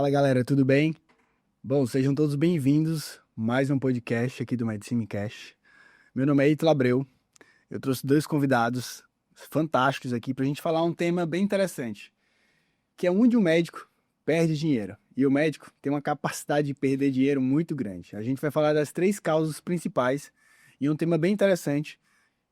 Fala galera, tudo bem? Bom, sejam todos bem-vindos a mais um podcast aqui do Medicine Cash. Meu nome é Ítalo Abreu, eu trouxe dois convidados fantásticos aqui para a gente falar um tema bem interessante, que é onde o médico perde dinheiro. E o médico tem uma capacidade de perder dinheiro muito grande. A gente vai falar das três causas principais e um tema bem interessante,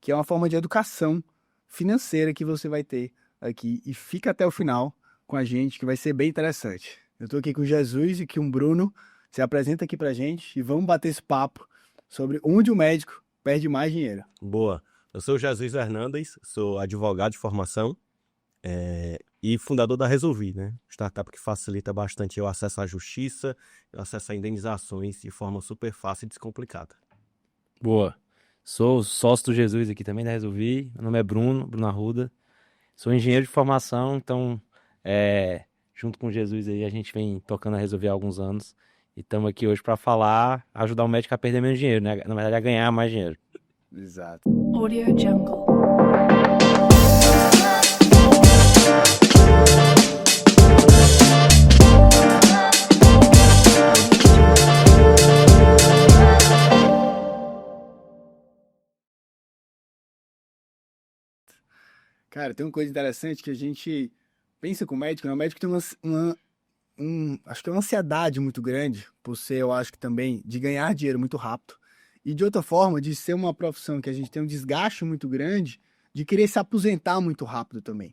que é uma forma de educação financeira que você vai ter aqui. E fica até o final com a gente, que vai ser bem interessante. Eu estou aqui com o Jesus e com o Bruno. Se apresenta aqui pra gente e vamos bater esse papo sobre onde o médico perde mais dinheiro. Boa. Eu sou o Jesus Hernandes, sou advogado de formação e fundador da Resolvi, né? Startup que facilita bastante o acesso à justiça, o acesso a indenizações de forma super fácil e descomplicada. Boa. Sou sócio do Jesus aqui também, da Resolvi. Meu nome é Bruno Arruda. Sou engenheiro de formação, então, junto com o Jesus aí, a gente vem tocando a Resolvi há alguns anos. E estamos aqui hoje para ajudar o médico a perder menos dinheiro, né? Na verdade, a ganhar mais dinheiro. Exato. Audio Jungle. Cara, tem uma coisa interessante que a gente pensa com o médico, né? O médico tem acho que é uma ansiedade muito grande, por ser, eu acho que também, de ganhar dinheiro muito rápido. E de outra forma, de ser uma profissão que a gente tem um desgaste muito grande, de querer se aposentar muito rápido também.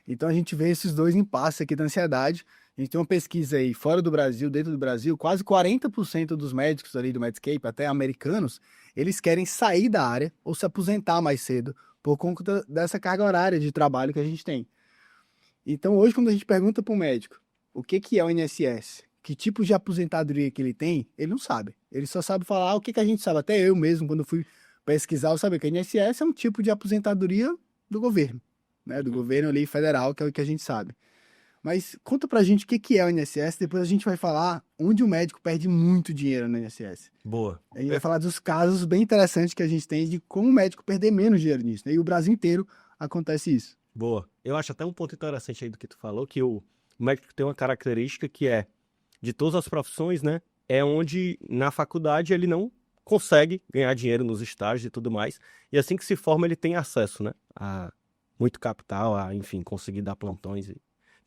Então a gente vê esses dois impasses aqui da ansiedade. A gente tem uma pesquisa aí fora do Brasil, dentro do Brasil, quase 40% dos médicos ali do Medscape, até americanos, eles querem sair da área ou se aposentar mais cedo por conta dessa carga horária de trabalho que a gente tem. Então hoje, quando a gente pergunta para o médico o que é o INSS, que tipo de aposentadoria que ele tem, ele não sabe. Ele só sabe falar o que a gente sabe. Até eu mesmo, quando fui pesquisar, eu sabia que a INSS é um tipo de aposentadoria do governo, né? Do governo ali federal, que é o que a gente sabe. Mas conta pra gente o que é o INSS, depois a gente vai falar onde o médico perde muito dinheiro no INSS. Boa. A gente vai falar dos casos bem interessantes que a gente tem de como o médico perder menos dinheiro nisso, né? E o Brasil inteiro acontece isso. Boa. Eu acho até um ponto interessante aí do que tu falou, que o médico tem uma característica que é, de todas as profissões, né? É onde na faculdade ele não consegue ganhar dinheiro nos estágios e tudo mais. E assim que se forma, ele tem acesso, né? A muito capital, a, enfim, conseguir dar plantões e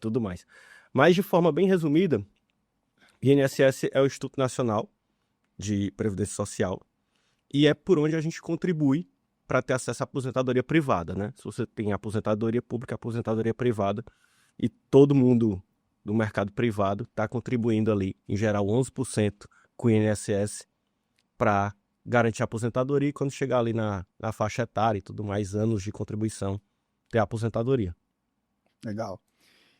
tudo mais. Mas de forma bem resumida, o INSS é o Instituto Nacional de Previdência Social e é por onde a gente contribui para ter acesso à aposentadoria privada, né? Se você tem aposentadoria pública, aposentadoria privada, e todo mundo do mercado privado está contribuindo ali, em geral 11% com o INSS para garantir a aposentadoria e quando chegar ali na faixa etária e tudo mais, anos de contribuição, ter a aposentadoria. Legal.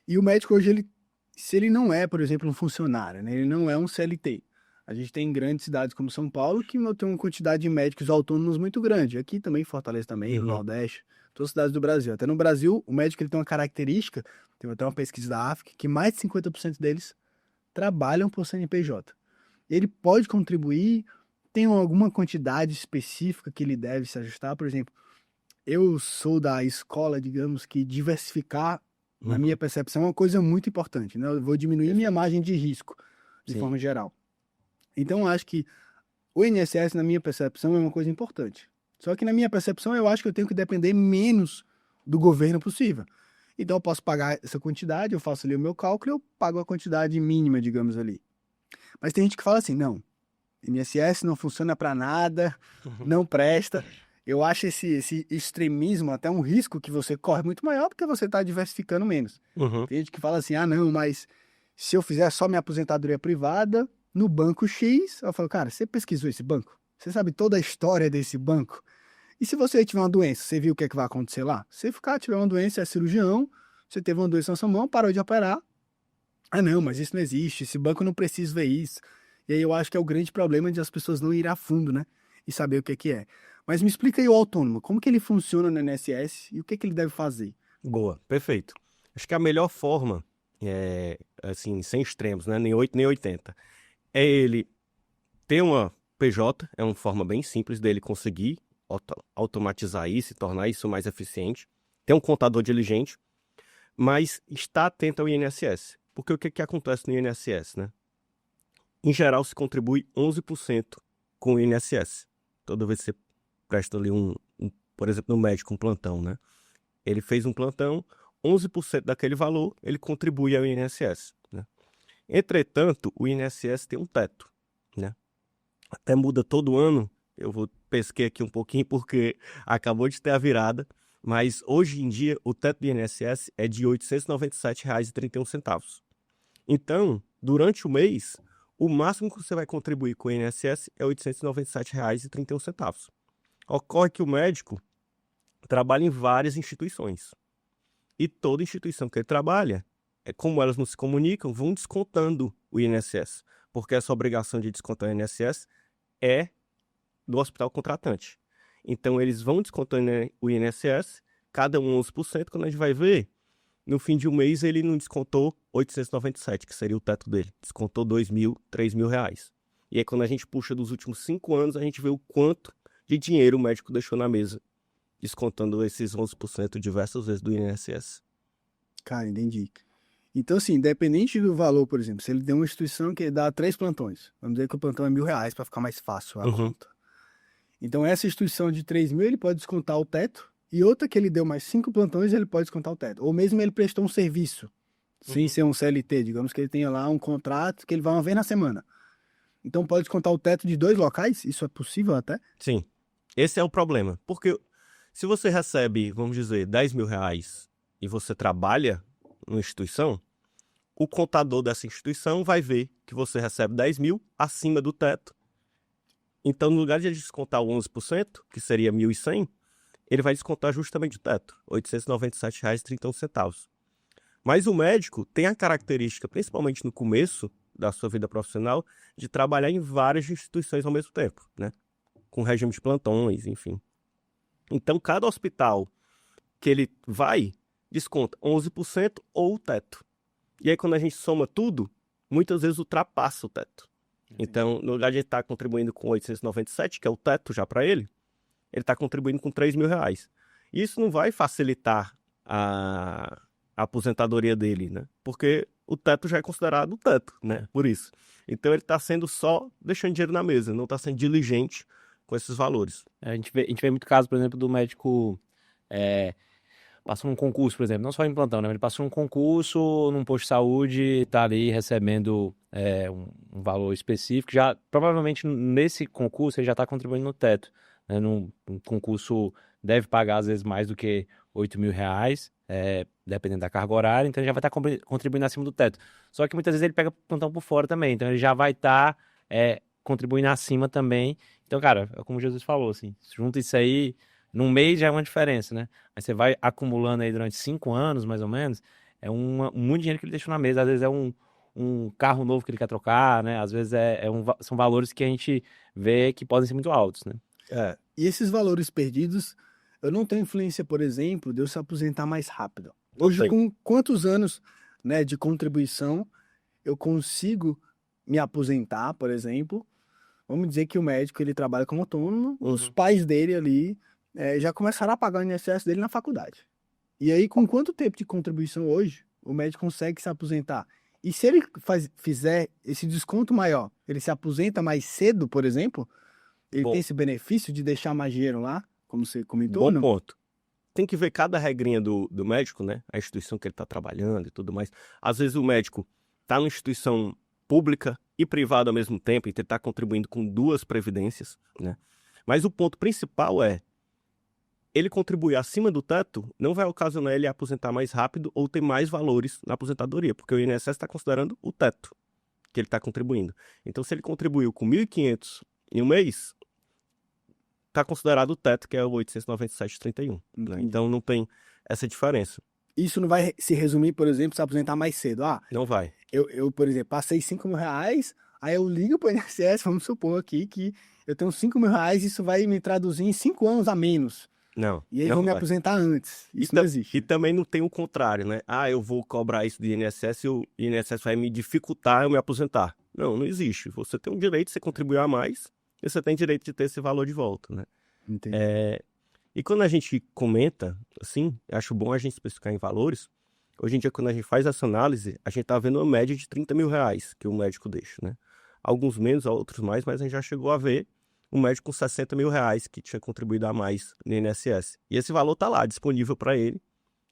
E o médico hoje, se ele não é, por exemplo, um funcionário, né? Ele não é um CLT. A gente tem grandes cidades como São Paulo que tem uma quantidade de médicos autônomos muito grande. Aqui também, Fortaleza também, no Nordeste, todas as cidades do Brasil. Até no Brasil, o médico ele tem uma característica, tem até uma pesquisa da AFC, que mais de 50% deles trabalham por CNPJ. Ele pode contribuir, tem alguma quantidade específica que ele deve se ajustar. Por exemplo, eu sou da escola, digamos que diversificar, na minha percepção, é uma coisa muito importante, né? Eu vou diminuir minha margem de risco, de Sim. forma geral. Então, eu acho que o INSS, na minha percepção, é uma coisa importante. Só que, na minha percepção, eu acho que eu tenho que depender menos do governo possível. Então, eu posso pagar essa quantidade, eu faço ali o meu cálculo e eu pago a quantidade mínima, digamos ali. Mas tem gente que fala assim, não, INSS não funciona para nada, não presta. Eu acho esse extremismo até um risco que você corre muito maior porque você está diversificando menos. Tem gente que fala assim, ah não, mas se eu fizer só minha aposentadoria privada no banco X, eu falo, cara, você pesquisou esse banco? Você sabe toda a história desse banco? E se você tiver uma doença, você viu o que é que vai acontecer lá? Se tiver uma doença, é cirurgião, você teve uma doença na sua mão, parou de operar. Ah não, mas isso não existe, esse banco não precisa ver isso. E aí eu acho que é o grande problema de as pessoas não irem a fundo, né? E saber o que é. Mas me explica aí o autônomo, como que ele funciona no INSS e o que ele deve fazer? Boa, perfeito. Acho que a melhor forma, assim, sem extremos, né? Nem 8 nem 80, é ele ter uma PJ, é uma forma bem simples dele conseguir automatizar isso e tornar isso mais eficiente. Ter um contador diligente, mas estar atento ao INSS. Porque o que acontece no INSS, né? Em geral, se contribui 11% com o INSS. Toda vez que você presta ali por exemplo, no médico, um plantão, né? Ele fez um plantão, 11% daquele valor, ele contribui ao INSS, né? Entretanto, o INSS tem um teto, né? Até muda todo ano. Pesquei aqui um pouquinho porque acabou de ter a virada, mas hoje em dia o teto do INSS é de R$ 897,31. Então, durante o mês, o máximo que você vai contribuir com o INSS é R$ 897,31. Ocorre que o médico trabalha em várias instituições. E toda instituição que ele trabalha, como elas não se comunicam, vão descontando o INSS. Porque essa obrigação de descontar o INSS é do hospital contratante. Então, eles vão descontando o INSS, cada um 11%, quando a gente vai ver, no fim de um mês ele não descontou 897, que seria o teto dele. Descontou 2.000, 3.000 reais. E aí, quando a gente puxa dos últimos 5 anos, a gente vê o quanto de dinheiro o médico deixou na mesa, descontando esses 11% diversas vezes do INSS. Cara, entendi. Então, assim, independente do valor, por exemplo, se ele tem uma instituição que dá 3 plantões, vamos dizer que o plantão é R$ 1.000 para ficar mais fácil a conta. Então, essa instituição de 3.000, ele pode descontar o teto, e outra que ele deu mais 5 plantões, ele pode descontar o teto. Ou mesmo ele prestou um serviço, sem ser um CLT, digamos que ele tenha lá um contrato que ele vai uma vez na semana. Então, pode descontar o teto de 2 locais? Isso é possível até? Sim, esse é o problema. Porque se você recebe, vamos dizer, R$ 10.000 e você trabalha numa instituição, o contador dessa instituição vai ver que você recebe 10.000 acima do teto. Então, no lugar de ele descontar o 11%, que seria 1.100, ele vai descontar justamente o teto, R$ 897,31. Mas o médico tem a característica, principalmente no começo da sua vida profissional, de trabalhar em várias instituições ao mesmo tempo, né? Com regime de plantões, enfim. Então, cada hospital que ele vai, desconta 11% ou o teto. E aí, quando a gente soma tudo, muitas vezes ultrapassa o teto. Então, no lugar de ele estar contribuindo com 897, que é o teto já para ele está contribuindo com R$ 3.000. E isso não vai facilitar a aposentadoria dele, né? Porque o teto já é considerado o teto, né? Por isso. Então, ele está sendo só deixando dinheiro na mesa, não está sendo diligente com esses valores. A gente vê muito caso, por exemplo, do médico passou num concurso, por exemplo, não só em plantão, né? Ele passou num concurso, num posto de saúde, tá ali recebendo um valor específico. Já, provavelmente, nesse concurso, ele já está contribuindo no teto. Né? Num concurso deve pagar, às vezes, mais do que R$ 8.000, dependendo da carga horária, então ele já vai estar contribuindo acima do teto. Só que muitas vezes ele pega plantão por fora também, então ele já vai estar contribuindo acima também. Então, cara, é como Jesus falou, assim, junta isso aí, num mês já é uma diferença, né? Mas você vai acumulando aí durante 5 anos, mais ou menos, muito dinheiro que ele deixou na mesa. Às vezes é um carro novo que ele quer trocar, né? Às vezes são valores que a gente vê que podem ser muito altos, né? E esses valores perdidos, eu não tenho influência, por exemplo, de eu se aposentar mais rápido. Hoje, com quantos anos, né, de contribuição eu consigo me aposentar, por exemplo? Vamos dizer que o médico ele trabalha como autônomo, os pais dele ali já começaram a pagar o INSS dele na faculdade. E aí, com quanto tempo de contribuição hoje o médico consegue se aposentar? E se ele fizer esse desconto maior, ele se aposenta mais cedo, por exemplo, ele tem esse benefício de deixar mais dinheiro lá, como você comentou? Bom ponto. Tem que ver cada regrinha do médico, né? A instituição que ele está trabalhando e tudo mais. Às vezes o médico está numa instituição pública e privada ao mesmo tempo, e ele está contribuindo com 2 previdências, né? Mas o ponto principal é, ele contribuir acima do teto não vai ocasionar ele aposentar mais rápido ou ter mais valores na aposentadoria, porque o INSS está considerando o teto que ele está contribuindo. Então, se ele contribuiu com 1.500 em um mês, está considerado o teto, que é o 897,31. Né? Então, não tem essa diferença. Isso não vai se resumir, por exemplo, se aposentar mais cedo. Não vai. Eu, por exemplo, passei R$ 5.000, aí eu ligo para o INSS, vamos supor aqui que eu tenho R$ 5.000, isso vai me traduzir em 5 anos a menos. Não. E aí não vou me vai aposentar antes. Isso não existe. E também não tem o contrário, né? Eu vou cobrar isso do INSS e o INSS vai me dificultar eu me aposentar. Não existe. Você tem um direito, você contribuir a mais, e você tem direito de ter esse valor de volta, né? Entendi. E quando a gente comenta, assim, acho bom a gente especificar em valores, Hoje em dia, quando a gente faz essa análise, a gente está vendo uma média de R$ 30.000 que o médico deixa, né? Alguns menos, outros mais, mas a gente já chegou a ver um médico com R$ 60.000 que tinha contribuído a mais no INSS. E esse valor está lá, disponível para ele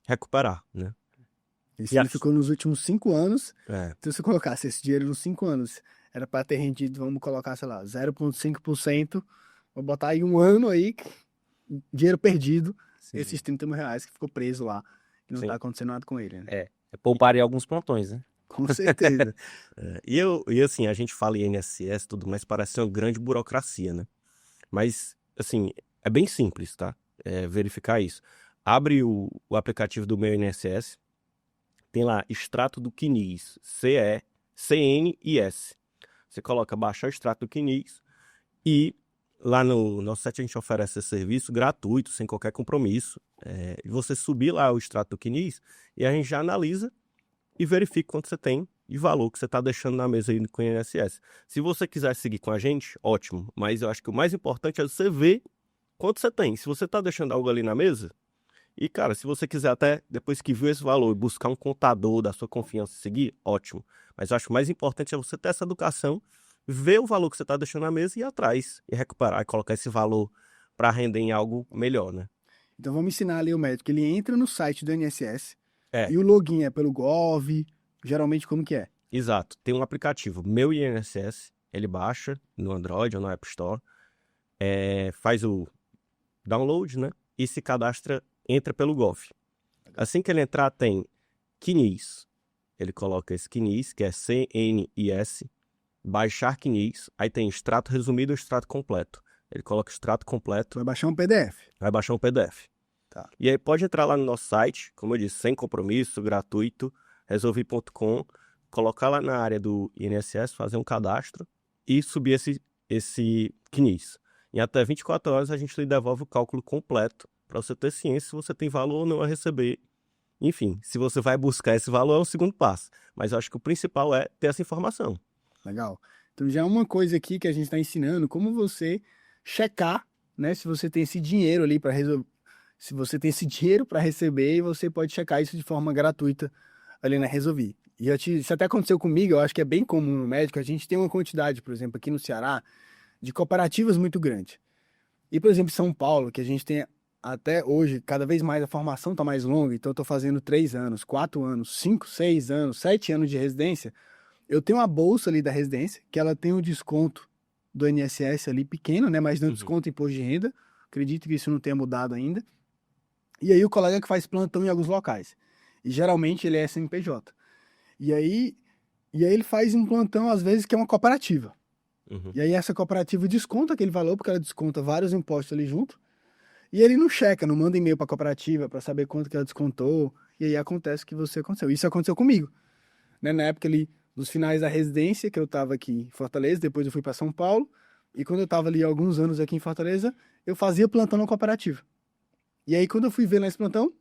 recuperar, né? Isso ele ficou nos últimos 5 anos. É, Se você colocasse esse dinheiro nos 5 anos, era para ter rendido, vamos colocar, sei lá, 0,5%. Vou botar aí um ano aí, dinheiro perdido, sim, esses R$ 30.000 que ficou preso lá. E não sim. tá acontecendo nada com ele, né? Pouparia alguns plantões, né? Com certeza. E assim, a gente fala em INSS e tudo, mas parece uma grande burocracia, né? Mas, assim, é bem simples, tá? Verificar isso. Abre o aplicativo do meu INSS, tem lá extrato do CNIS, CNIS. Você coloca baixar o extrato do CNIS e lá no nosso site a gente oferece esse serviço gratuito, sem qualquer compromisso. Você subir lá o extrato do CNIS e a gente já analisa e verifica quanto você tem de valor que você está deixando na mesa aí com o INSS. Se você quiser seguir com a gente, ótimo. Mas eu acho que o mais importante é você ver quanto você tem. Se você está deixando algo ali na mesa, e cara, se você quiser até, depois que viu esse valor, buscar um contador da sua confiança e seguir, ótimo. Mas eu acho que o mais importante é você ter essa educação, ver o valor que você está deixando na mesa e ir atrás, e recuperar, e colocar esse valor para render em algo melhor, né? Então vamos ensinar ali o médico. Ele entra no site do INSS É. e o login é pelo Gov. Geralmente como que é? Exato. Tem um aplicativo, Meu INSS, ele baixa no Android ou no App Store, faz o download, né? E se cadastra, entra pelo Gov. Assim que ele entrar, tem CNIS. Ele coloca esse CNIS, que é CNIS, baixar CNIS, aí tem extrato resumido e extrato completo. Ele coloca extrato completo, Vai baixar um PDF. vai baixar um PDF. Tá. E aí pode entrar lá no nosso site, como eu disse, sem compromisso, gratuito, resolvi.com, colocar lá na área do INSS, fazer um cadastro e subir esse CNIS. Em até 24 horas a gente lhe devolve o cálculo completo para você ter ciência se você tem valor ou não a receber. Enfim, se você vai buscar esse valor é o segundo passo. Mas eu acho que o principal é ter essa informação. Legal. Então já é uma coisa aqui que a gente está ensinando como você checar, né, se você tem esse dinheiro ali para resolver, se você tem esse dinheiro para receber, e você pode checar isso de forma gratuita ali na Resolvi. E isso até aconteceu comigo, eu acho que é bem comum no médico, a gente tem uma quantidade, por exemplo, aqui no Ceará, de cooperativas muito grande. E, por exemplo, em São Paulo, que a gente tem até hoje, cada vez mais a formação está mais longa, então eu estou fazendo 3 anos, 4 anos, 5, 6 anos, 7 anos de residência. Eu tenho uma bolsa ali da residência, que ela tem um desconto do INSS ali pequeno, né? Mas não desconto em imposto de renda. Acredito que isso não tenha mudado ainda. E aí o colega que faz plantão em alguns locais. E geralmente ele é CNPJ. E aí ele faz um plantão, às vezes, que é uma cooperativa. Uhum. E aí essa cooperativa desconta aquele valor, porque ela desconta vários impostos ali junto. E ele não checa, não manda e-mail para a cooperativa para saber quanto que ela descontou. E aí acontece o que você aconteceu. Isso aconteceu comigo. Né? Na época ali, dos finais da residência, que eu estava aqui em Fortaleza, depois eu fui para São Paulo. E quando eu estava ali há alguns anos aqui em Fortaleza, eu fazia plantão na cooperativa. E aí quando eu fui ver nesse plantão,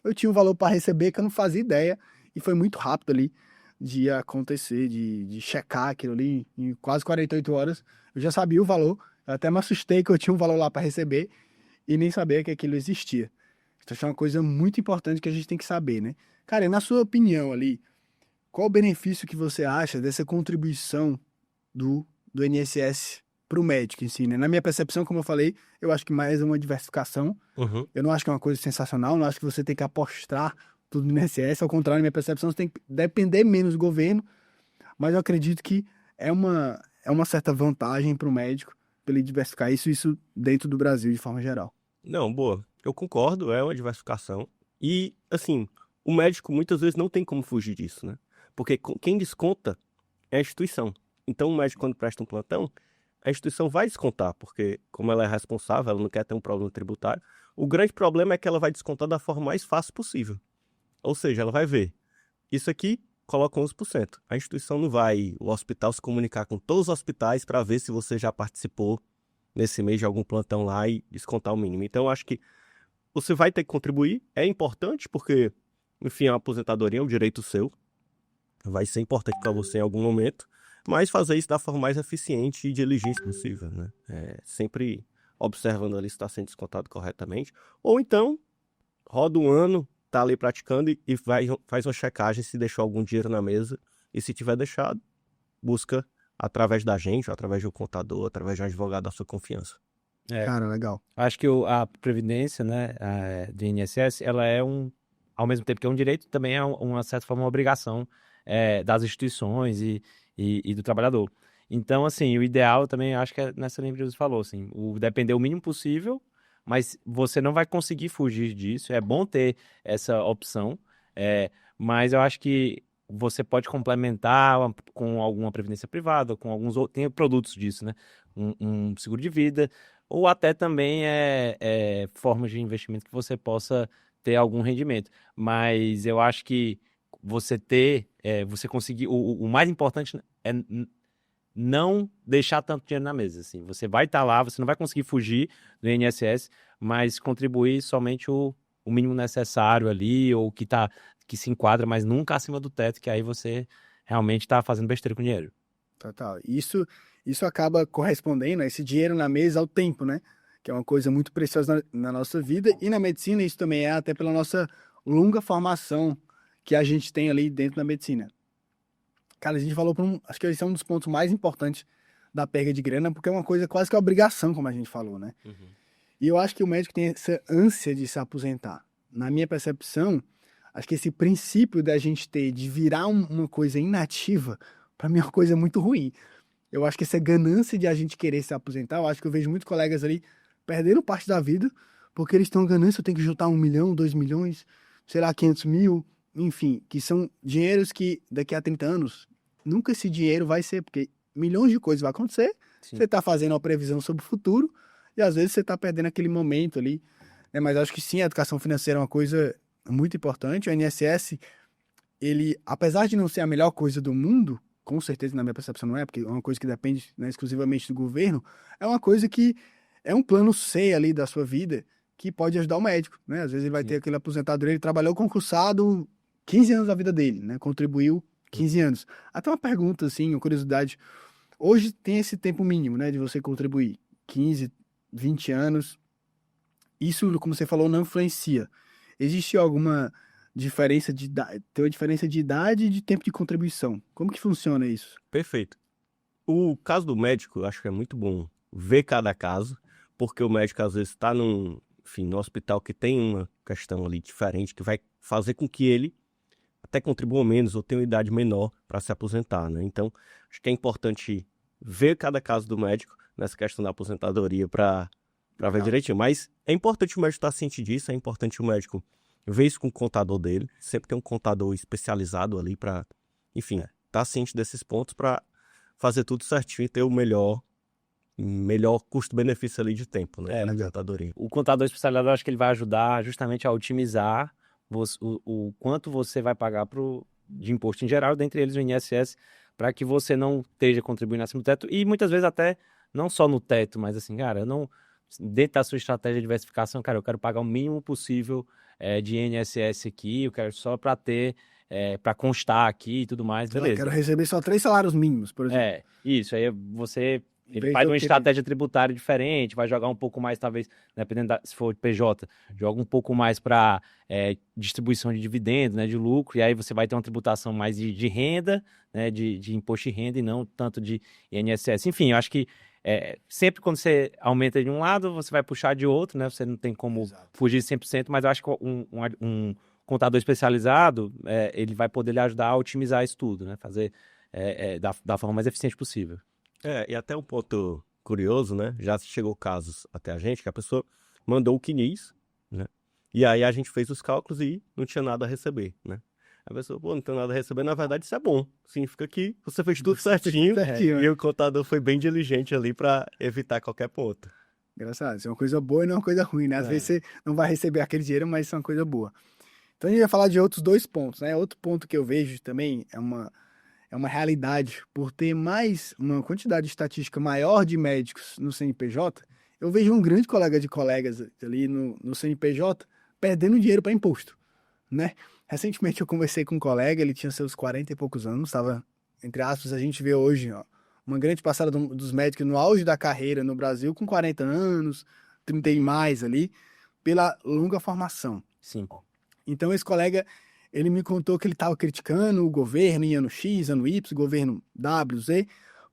eu tinha um valor para receber que eu não fazia ideia. E foi muito rápido ali de acontecer, de checar aquilo ali. Em quase 48 horas, eu já sabia o valor. Eu até me assustei que eu tinha um valor lá para receber e nem sabia que aquilo existia. Isso é uma coisa muito importante que a gente tem que saber, né? Cara, na sua opinião ali, qual o benefício que você acha dessa contribuição do INSS para o médico em si, né? Na minha percepção, como eu falei, eu acho que mais é uma diversificação. Uhum. Eu não acho que é uma coisa sensacional, não acho que você tem que apostar tudo no INSS. Ao contrário, na minha percepção, você tem que depender menos do governo, mas eu acredito que é uma certa vantagem para o médico para ele diversificar isso dentro do Brasil de forma geral. Não, boa. Eu concordo, é uma diversificação. E, assim, o médico muitas vezes não tem como fugir disso, né? Porque quem desconta é a instituição. Então, o médico, quando presta um plantão, a instituição vai descontar, porque, como ela é responsável, ela não quer ter um problema tributário. O grande problema é que ela vai descontar da forma mais fácil possível. Ou seja, ela vai ver, isso aqui coloca 11%. A instituição não vai, o hospital, se comunicar com todos os hospitais para ver se você já participou nesse mês de algum plantão lá e descontar o mínimo. Então, eu acho que você vai ter que contribuir, é importante, porque, enfim, a aposentadoria é um direito seu, vai ser importante para você em algum momento, mas fazer isso da forma mais eficiente e diligente possível, né? Sempre observando ali se está sendo descontado corretamente. Ou então, roda um ano, tá ali praticando e faz uma checagem se deixou algum dinheiro na mesa. E se tiver deixado, busca através da gente, ou através de um contador, através de um advogado da sua confiança. Cara, legal. Acho que a previdência, né, do INSS, ela é ao mesmo tempo que é um direito, também é uma certa forma uma obrigação das instituições e do trabalhador. Então, assim, o ideal também, acho que é nessa linha que você falou, assim, depender o mínimo possível, mas você não vai conseguir fugir disso. É bom ter essa opção, mas eu acho que você pode complementar com alguma previdência privada, com alguns outros, tem produtos disso, né? Um seguro de vida, ou até também formas de investimento que você possa ter algum rendimento. Mas eu acho que você conseguir, o mais importante é não deixar tanto dinheiro na mesa, assim. Você vai estar lá, você não vai conseguir fugir do INSS, mas contribuir somente o mínimo necessário ali, ou que se enquadra, mas nunca acima do teto, que aí você realmente está fazendo besteira com o dinheiro. Total. Isso acaba correspondendo a esse dinheiro na mesa ao tempo, né? Que é uma coisa muito preciosa na nossa vida. E na medicina isso também é até pela nossa longa formação que a gente tem ali dentro da medicina. Cara, a gente falou acho que esse é um dos pontos mais importantes da perda de grana, porque é uma coisa quase que obrigação, como a gente falou, né? E eu acho que o médico tem essa ânsia de se aposentar. Na minha percepção, acho que esse princípio da gente ter de virar uma coisa inativa, para mim é uma coisa muito ruim. Eu acho que essa ganância de a gente querer se aposentar, eu acho que eu vejo muitos colegas ali perdendo parte da vida, porque eles estão ganância, eu tenho que juntar 1 milhão, 2 milhões, sei lá, 500 mil, enfim, que são dinheiros que daqui a 30 anos, nunca esse dinheiro vai ser, porque milhões de coisas vão acontecer, Sim. você está fazendo uma previsão sobre o futuro, e às vezes você está perdendo aquele momento ali, né? Mas acho que sim, a educação financeira é uma coisa muito importante. O INSS, ele, apesar de não ser a melhor coisa do mundo, com certeza na minha percepção não é, porque é uma coisa que depende, né, exclusivamente do governo, é uma coisa que é um plano C ali da sua vida, que pode ajudar o médico, né? Às vezes ele vai ter aquele aposentado, ele trabalhou concursado 15 anos da vida dele, né? Contribuiu 15 anos. Até uma pergunta, assim, uma curiosidade. Hoje tem esse tempo mínimo, né, de você contribuir. 15, 20 anos. Isso, como você falou, não influencia. Existe alguma diferença de idade? Tem uma diferença de idade e de tempo de contribuição. Como que funciona isso? Perfeito. O caso do médico, eu acho que é muito bom ver cada caso, porque o médico às vezes está no hospital que tem uma questão ali diferente, que vai fazer com que ele até contribua menos ou tenha uma idade menor para se aposentar, né? Então, acho que é importante ver cada caso do médico nessa questão da aposentadoria para ver direitinho. Mas é importante o médico estar ciente disso, é importante o médico ver isso com o contador dele, sempre tem um contador especializado ali para, enfim, estar ciente desses pontos para fazer tudo certinho e ter o melhor custo-benefício ali de tempo, né? Na aposentadoria. O contador especializado, eu acho que ele vai ajudar justamente a otimizar o quanto você vai pagar de imposto em geral, dentre eles o INSS, para que você não esteja contribuindo acima do teto, e muitas vezes até não só no teto, mas assim, cara, eu não, dentro da sua estratégia de diversificação, cara, eu quero pagar o mínimo possível de INSS aqui, eu quero só para ter, para constar aqui e tudo mais, beleza. Eu quero receber só 3 salários mínimos, por exemplo. Isso, aí você... Ele Vez faz eu uma querer- estratégia tributária diferente, vai jogar um pouco mais, talvez, dependendo se for PJ, joga um pouco mais para distribuição de dividendos, né, de lucro, e aí você vai ter uma tributação mais de renda, né, de imposto de renda e não tanto de INSS. Enfim, eu acho que sempre quando você aumenta de um lado, você vai puxar de outro, né, você não tem como fugir 100%, mas eu acho que um contador especializado, ele vai poder lhe ajudar a otimizar isso tudo, né, fazer da forma mais eficiente possível. E até um ponto curioso, né? Já chegou casos até a gente que a pessoa mandou o CNIS, né? E aí a gente fez os cálculos e não tinha nada a receber, né? A pessoa, não tem nada a receber, na verdade isso é bom. Significa que você fez tudo certinho e o contador foi bem diligente ali para evitar qualquer ponto. Engraçado, isso é uma coisa boa e não é uma coisa ruim, né? Às vezes você não vai receber aquele dinheiro, mas isso é uma coisa boa. Então a gente vai falar de outros 2 pontos, né? Outro ponto que eu vejo também é uma realidade, por ter uma quantidade estatística maior de médicos no CNPJ, eu vejo um grande colega de colegas ali no CNPJ perdendo dinheiro para imposto, né? Recentemente eu conversei com um colega, ele tinha seus 40 e poucos anos, estava, entre aspas, a gente vê hoje, ó, uma grande parcela dos médicos no auge da carreira no Brasil com 40 anos, 30 e mais ali, pela longa formação. Sim. Então esse colega, ele me contou que ele estava criticando o governo em ano X, ano Y, governo W, Z,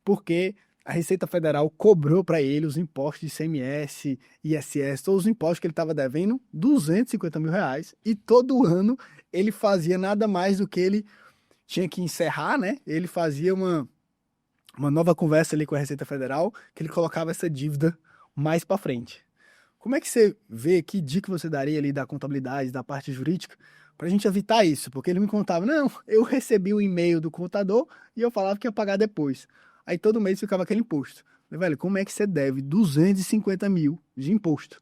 porque a Receita Federal cobrou para ele os impostos de ICMS, ISS, todos os impostos que ele estava devendo, R$ 250.000, e todo ano ele fazia nada mais do que ele tinha que encerrar, né? Ele fazia uma nova conversa ali com a Receita Federal, que ele colocava essa dívida mais para frente. Como é que você vê, que dica você daria ali da contabilidade, da parte jurídica, para a gente evitar isso? Porque ele me contava, não, eu recebi o e-mail do contador e eu falava que ia pagar depois. Aí todo mês ficava aquele imposto. Falei, velho, como é que você deve 250 mil de imposto?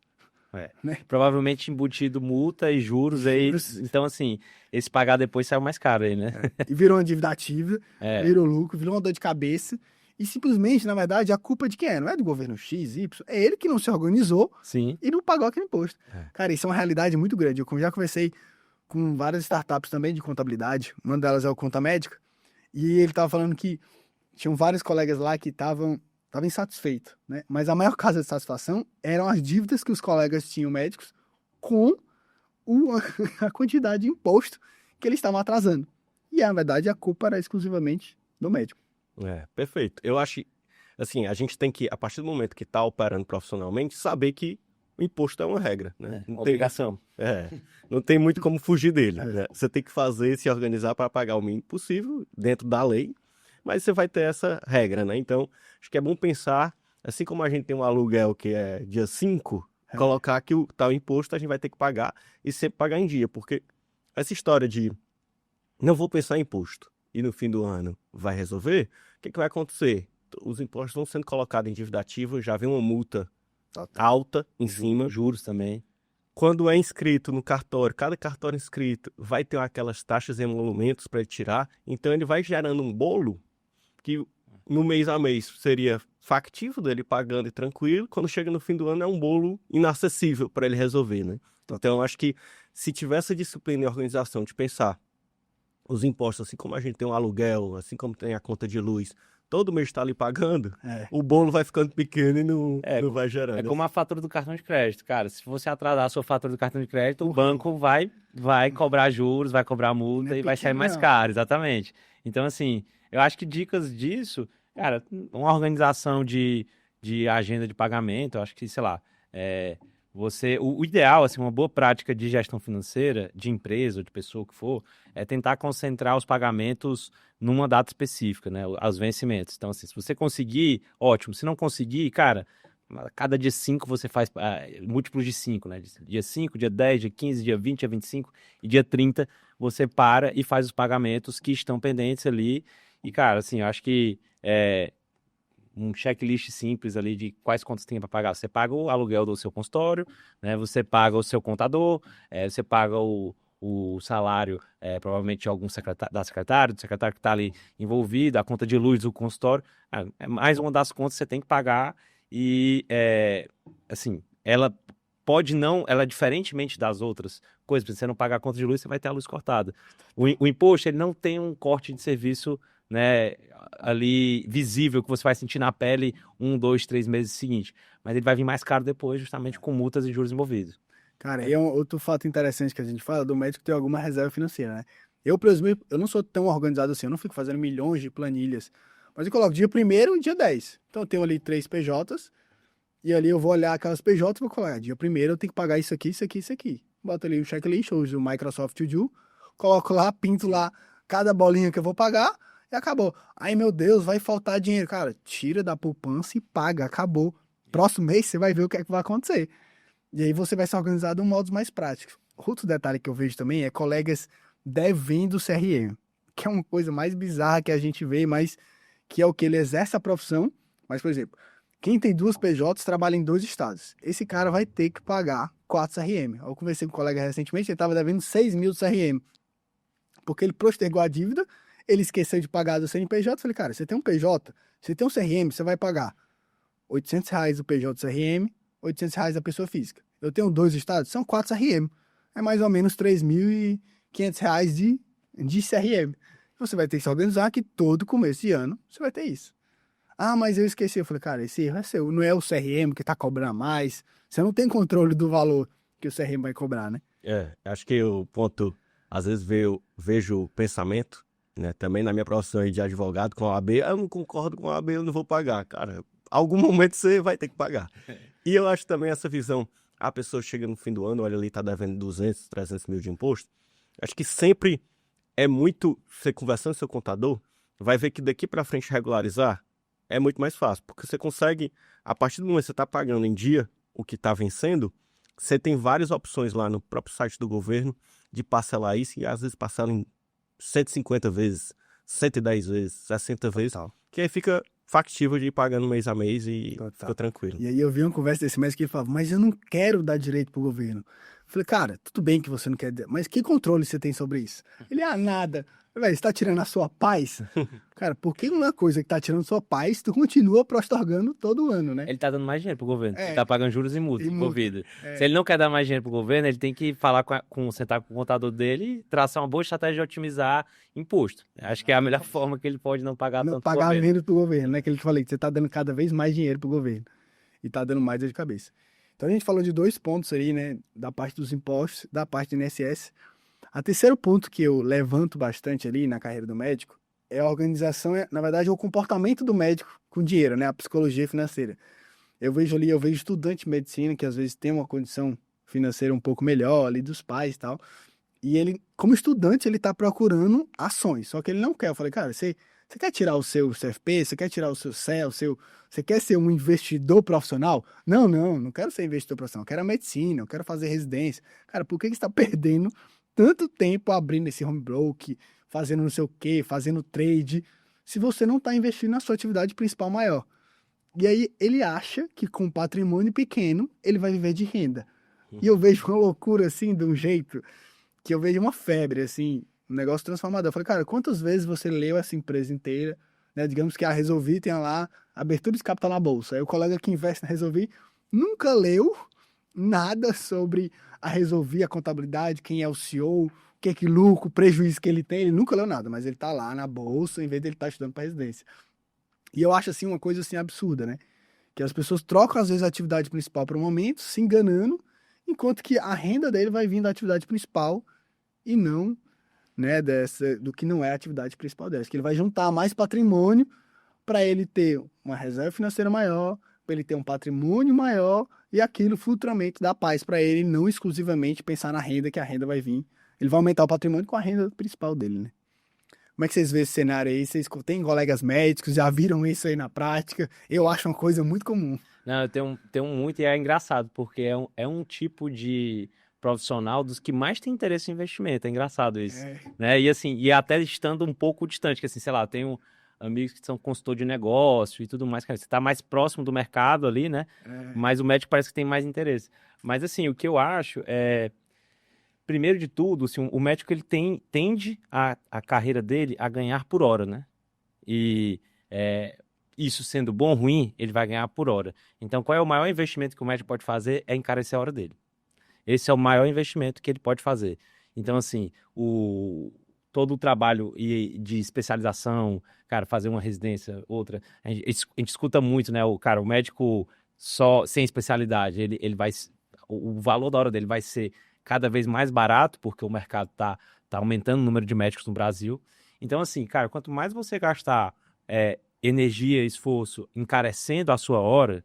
Né? Provavelmente embutido multa e juros aí. Então, assim, esse pagar depois saiu mais caro aí, né? E virou uma dívida ativa, É. virou lucro, virou uma dor de cabeça. E simplesmente, na verdade, a culpa é de quem é? Não é do governo X, Y, é ele que não se organizou Sim. e não pagou aquele imposto. É. Cara, isso é uma realidade muito grande. Eu já conversei com várias startups também de contabilidade, uma delas é o Conta Médica, e ele estava falando que tinham vários colegas lá que estavam insatisfeitos, né? Mas a maior causa de satisfação eram as dívidas que os colegas tinham médicos com a quantidade de imposto que eles estavam atrasando. E, na verdade, a culpa era exclusivamente do médico. Perfeito. Eu acho, assim, a gente tem que, a partir do momento que está operando profissionalmente, saber que o imposto é uma regra, né? Não tem, Obrigação. não tem muito como fugir dele, né? Você tem que fazer, se organizar para pagar o mínimo possível, dentro da lei, mas você vai ter essa regra, né? Então, acho que é bom pensar, assim como a gente tem um aluguel que é dia 5, colocar que o tal imposto a gente vai ter que pagar e sempre pagar em dia, porque essa história de não vou pensar em imposto e no fim do ano vai resolver, o que vai acontecer? Os impostos vão sendo colocados em dívida ativa, já vem uma multa alta em cima. Juros também. Quando é inscrito no cartório, cada cartório inscrito vai ter aquelas taxas e emolumentos para ele tirar, então ele vai gerando um bolo que no mês a mês seria factível dele pagando e tranquilo, quando chega no fim do ano é um bolo inacessível para ele resolver, né? Então eu acho que se tivesse disciplina e organização de pensar os impostos, assim como a gente tem um aluguel, assim como tem a conta de luz, todo mês está ali pagando, o bolo vai ficando pequeno e não vai gerando. É como a fatura do cartão de crédito, cara. Se você atrasar a sua fatura do cartão de crédito, o banco vai cobrar juros, vai cobrar multa e vai sair mais caro, exatamente. Então, assim, eu acho que dicas disso, cara, uma organização de agenda de pagamento, eu acho que, sei lá, o ideal, assim, uma boa prática de gestão financeira, de empresa ou de pessoa que for, é tentar concentrar os pagamentos numa data específica, né? Os vencimentos. Então, assim, se você conseguir, ótimo. Se não conseguir, cara, cada dia 5 você faz múltiplos de 5, né? Dia 5, dia 10, dia 15, dia 20, dia 25 e dia 30 você para e faz os pagamentos que estão pendentes ali. E, cara, assim, eu acho que um checklist simples ali de quais contas tem para pagar. Você paga o aluguel do seu consultório, né? Você paga o seu contador, você paga o salário, provavelmente de algum secretário, do secretário que está ali envolvido, a conta de luz do consultório. É mais uma das contas que você tem que pagar e, assim, ela pode não, ela diferentemente das outras coisas, se você não pagar a conta de luz, você vai ter a luz cortada. O imposto, ele não tem um corte de serviço, né, ali visível que você vai sentir na pele 1, 2, 3 meses seguintes, mas ele vai vir mais caro depois, justamente com multas e juros envolvidos. Cara, e outro fato interessante que a gente fala do médico ter alguma reserva financeira, né? Eu, por exemplo, eu não sou tão organizado assim, eu não fico fazendo milhões de planilhas, mas eu coloco dia 1º e dia 10. Então eu tenho ali 3 PJs, e ali eu vou olhar aquelas PJs e vou colocar, dia 1º eu tenho que pagar isso aqui, isso aqui, isso aqui. Boto ali um checklist, hoje o Microsoft To Do, coloco lá, pinto lá cada bolinha que eu vou pagar, e acabou. Aí, meu Deus, vai faltar dinheiro. Cara, tira da poupança e paga, acabou. Próximo mês você vai ver o que é que vai acontecer. E aí você vai se organizar de um modo mais prático. Outro detalhe que eu vejo também é colegas devendo CRM, que é uma coisa mais bizarra que a gente vê, mas que é o que ele exerce a profissão. Mas, por exemplo, quem tem 2 PJs trabalha em 2 estados. Esse cara vai ter que pagar 4 CRM. Eu conversei com um colega recentemente, ele estava devendo 6 mil de CRM. Porque ele postergou a dívida, ele esqueceu de pagar do CNPJ. Falei, cara, você tem um PJ, você tem um CRM, você vai pagar R$800 o PJ do CRM, R$800 a pessoa física. Eu tenho 2 estados, são 4 CRM. É mais ou menos R$3.500 de CRM. Você vai ter que se organizar que todo começo de ano você vai ter isso. Ah, mas eu esqueci. Eu falei, cara, esse erro é seu. Não é o CRM que está cobrando mais. Você não tem controle do valor que o CRM vai cobrar, né? Acho que o ponto, às vezes vejo o pensamento, né, também na minha profissão aí de advogado com a OAB, eu não concordo com a OAB, eu não vou pagar, cara. Algum momento você vai ter que pagar. E eu acho também essa visão, a pessoa chega no fim do ano, olha ali, tá devendo 200, 300 mil de imposto, acho que sempre é muito, você conversando com seu contador, vai ver que daqui para frente regularizar é muito mais fácil, porque você consegue, a partir do momento que você está pagando em dia o que está vencendo, você tem várias opções lá no próprio site do governo de parcelar isso, e às vezes parcela em 150 vezes, 110 vezes, 60 vezes, Total. que aí fica factível de ir pagando mês a mês e Total. fica tranquilo. E aí eu vi uma conversa desse médico que ele falava, mas eu não quero dar direito pro governo. Eu falei, cara, tudo bem que você não quer, mas que controle você tem sobre isso? Ele, nada. Velho, você tá tirando a sua paz? Cara, por que uma coisa que tá tirando a sua paz, tu continua prostorgando todo ano, né? Ele tá dando mais dinheiro pro governo. É. Ele tá pagando juros e multas E multa. envolvidas. Se ele não quer dar mais dinheiro pro governo, ele tem que falar sentar com o contador dele e traçar uma boa estratégia de otimizar imposto. Acho que é a melhor forma que ele pode não pagar Não tanto pro pagar governo. menos pro governo, né? Que ele te falei, que você tá dando cada vez mais dinheiro pro governo. E tá dando mais dor de cabeça. Então a gente falou de 2 pontos aí, né? Da parte dos impostos, da parte do INSS. A terceiro ponto que eu levanto bastante ali na carreira do médico é a organização, na verdade, o comportamento do médico com dinheiro, né? A psicologia financeira. Eu vejo estudante de medicina que às vezes tem uma condição financeira um pouco melhor ali dos pais e tal. E ele, como estudante, ele tá procurando ações, só que ele não quer. Eu falei, cara, você quer tirar o seu CFP, você quer tirar o seu CEL, você quer ser um investidor profissional? Não quero ser investidor profissional, eu quero a medicina, eu quero fazer residência. Cara, por que você está perdendo tanto tempo abrindo esse home broker, fazendo não sei o quê, fazendo trade, se você não está investindo na sua atividade principal maior? E aí ele acha que com patrimônio pequeno ele vai viver de renda. E eu vejo uma loucura assim, de um jeito que eu vejo uma febre, assim, um negócio transformador. Eu falei, cara, quantas vezes você leu essa empresa inteira, né? Digamos que a Resolvi tem lá abertura de capital na bolsa. Aí o colega que investe na Resolvi nunca leu nada sobre a Resolvi, a contabilidade, quem é o CEO, o que é que lucro, prejuízo que ele tem. Ele nunca leu nada, mas ele tá lá na bolsa em vez de ele estar estudando para residência. E eu acho assim uma coisa assim absurda, né? Que as pessoas trocam às vezes a atividade principal para um momento, se enganando, enquanto que a renda dele vai vir da atividade principal e não, né, do que não é a atividade principal delas. Que ele vai juntar mais patrimônio para ele ter uma reserva financeira maior, para ele ter um patrimônio maior e aquilo futuramente dá paz para ele, não exclusivamente pensar na renda, que a renda vai vir. Ele vai aumentar o patrimônio com a renda principal dele, né? Como é que vocês veem esse cenário aí? Vocês têm colegas médicos, já viram isso aí na prática? Eu acho uma coisa muito comum. Não, eu tenho muito e é engraçado, porque é um tipo de profissional dos que mais tem interesse em investimento. É engraçado isso. Né? E assim, e até estando um pouco distante, que assim, sei lá, eu tenho amigos que são consultor de negócio e tudo mais, cara, você está mais próximo do mercado ali, né? Mas o médico parece que tem mais interesse. Mas assim, o que eu acho é, primeiro de tudo, assim, o médico ele tende a carreira dele a ganhar por hora, né? E isso sendo bom ou ruim, ele vai ganhar por hora. Então, qual é o maior investimento que o médico pode fazer? É encarecer a hora dele. Esse é o maior investimento que ele pode fazer. Então, assim, todo o trabalho de especialização, cara, fazer uma residência, outra, a gente escuta muito, né? O médico só sem especialidade, ele vai, o valor da hora dele vai ser cada vez mais barato, porque o mercado tá aumentando o número de médicos no Brasil. Então, assim, cara, quanto mais você gastar energia, esforço, encarecendo a sua hora,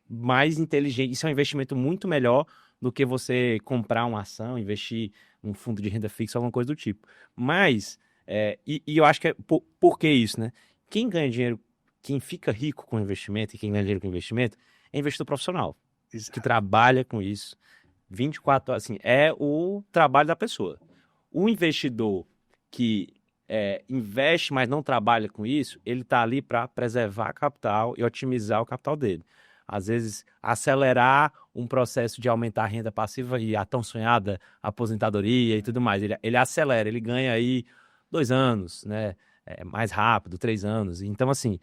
mais inteligente. Isso é um investimento muito melhor do que você comprar uma ação, investir num fundo de renda fixa, alguma coisa do tipo. Mas, e eu acho que por que isso, né? Quem ganha dinheiro, quem fica rico com investimento e quem ganha dinheiro com investimento é investidor profissional, que trabalha com isso 24 horas, assim, é o trabalho da pessoa. O investidor que investe, mas não trabalha com isso, ele está ali para preservar capital e otimizar o capital dele. Às vezes, acelerar um processo de aumentar a renda passiva e a tão sonhada aposentadoria e tudo mais. Ele acelera, ele ganha aí 2 anos, né? Mais rápido, 3 anos. Então, assim,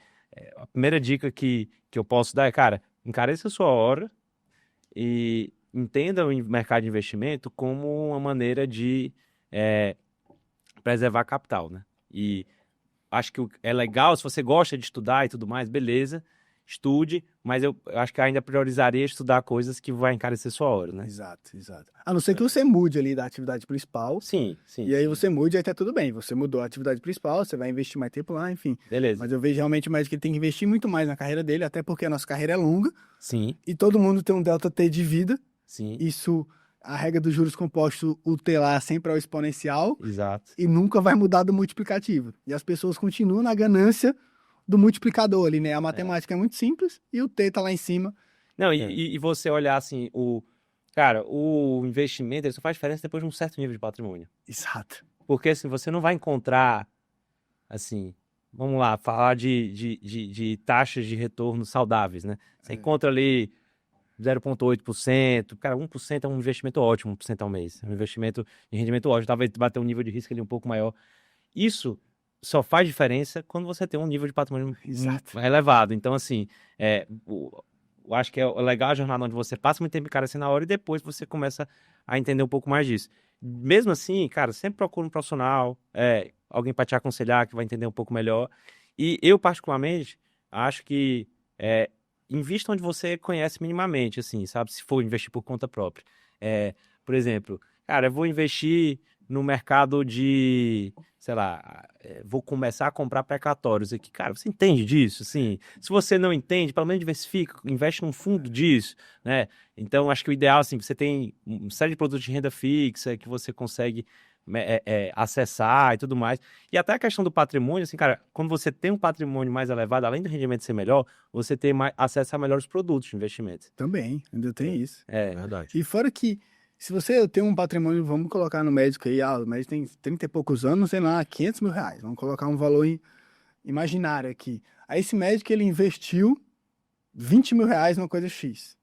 a primeira dica que eu posso dar é, cara, encareça a sua hora e entenda o mercado de investimento como uma maneira de preservar capital, né? E acho que é legal, se você gosta de estudar e tudo mais, beleza. estude, mas eu acho que ainda priorizaria estudar coisas que vai encarecer sua hora, né? Exato, exato. A não ser que você mude ali da atividade principal, Sim, sim. e aí você mude, aí tá tudo bem. Você mudou a atividade principal, você vai investir mais tempo lá, enfim. Beleza. Mas eu vejo realmente o médico que ele tem que investir muito mais na carreira dele, até porque a nossa carreira é longa, Sim, e todo mundo tem um delta T de vida. sim, Isso, a regra dos juros compostos, o T lá sempre é o exponencial, exato. e nunca vai mudar do multiplicativo. E as pessoas continuam na ganância do multiplicador ali, né? A matemática é muito simples, e o T tá lá em cima. Não, e você olhar assim, cara, o investimento ele só faz diferença depois de um certo nível de patrimônio. Exato. Porque assim, você não vai encontrar, assim, vamos lá, falar de taxas de retorno saudáveis, né? Você encontra ali 0,8%, cara, 1% é um investimento ótimo, 1% ao mês. É um investimento de rendimento ótimo, talvez bater um nível de risco ali um pouco maior. Isso só faz diferença quando você tem um nível de patrimônio Exato. elevado. Então, assim, eu acho que é legal a jornada onde você passa muito tempo encarecendo na hora e depois você começa a entender um pouco mais disso. Mesmo assim, cara, sempre procura um profissional, alguém para te aconselhar que vai entender um pouco melhor. E eu, particularmente, acho que invista onde você conhece minimamente, assim, sabe? Se for investir por conta própria. Por exemplo, cara, eu vou investir no mercado de, sei lá, vou começar a comprar precatórios aqui. Cara, você entende disso? Assim, se você não entende, pelo menos diversifica, investe num fundo disso, né? Então, acho que o ideal, assim, você tem uma série de produtos de renda fixa que você consegue acessar e tudo mais. E até a questão do patrimônio, assim, cara, quando você tem um patrimônio mais elevado, além do rendimento ser melhor, você tem mais acesso a melhores produtos de investimento. Também, ainda tem isso. É verdade. E fora que, se você tem um patrimônio, vamos colocar no médico aí, o médico tem 30 e poucos anos, sei lá, 500 mil reais. Vamos colocar um valor imaginário aqui. Aí esse médico, ele investiu 20 mil reais numa coisa X.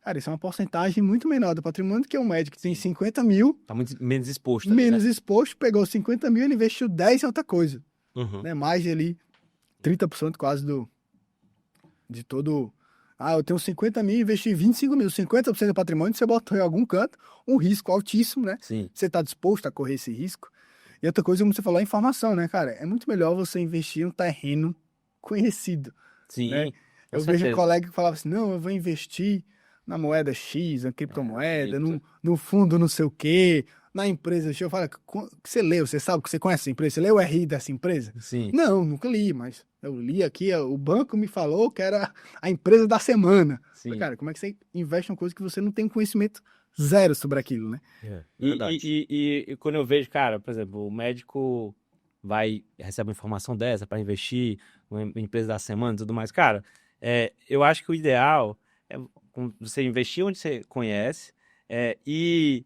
Cara, isso é uma porcentagem muito menor do patrimônio do que um médico que tem 50 mil, Tá muito menos exposto. Ali, menos né? exposto, pegou 50 mil e ele investiu 10 em outra coisa. Uhum. Né? Mais de ali, 30% quase de todo... eu tenho 50 mil e investi 25 mil. 50% do patrimônio você botou em algum canto, um risco altíssimo, né? Sim. Você está disposto a correr esse risco. E outra coisa, como você falou, é informação, né, cara? É muito melhor você investir em um terreno conhecido. Sim, Né? com Eu vejo um certeza. colega que falava assim, não, eu vou investir na moeda X, na criptomoeda, cripto. no fundo não sei o quê, na empresa X. Eu falo, você leu, você sabe que você conhece essa empresa? Você leu o RI dessa empresa? Sim. Não, nunca li, mas eu li aqui, o banco me falou que era a empresa da semana. Sim. Falei, cara, como é que você investe em uma coisa que você não tem conhecimento zero sobre aquilo, né? E quando eu vejo, cara, por exemplo, o médico recebe uma informação dessa para investir, uma empresa da semana e tudo mais, cara, eu acho que o ideal é você investir onde você conhece e,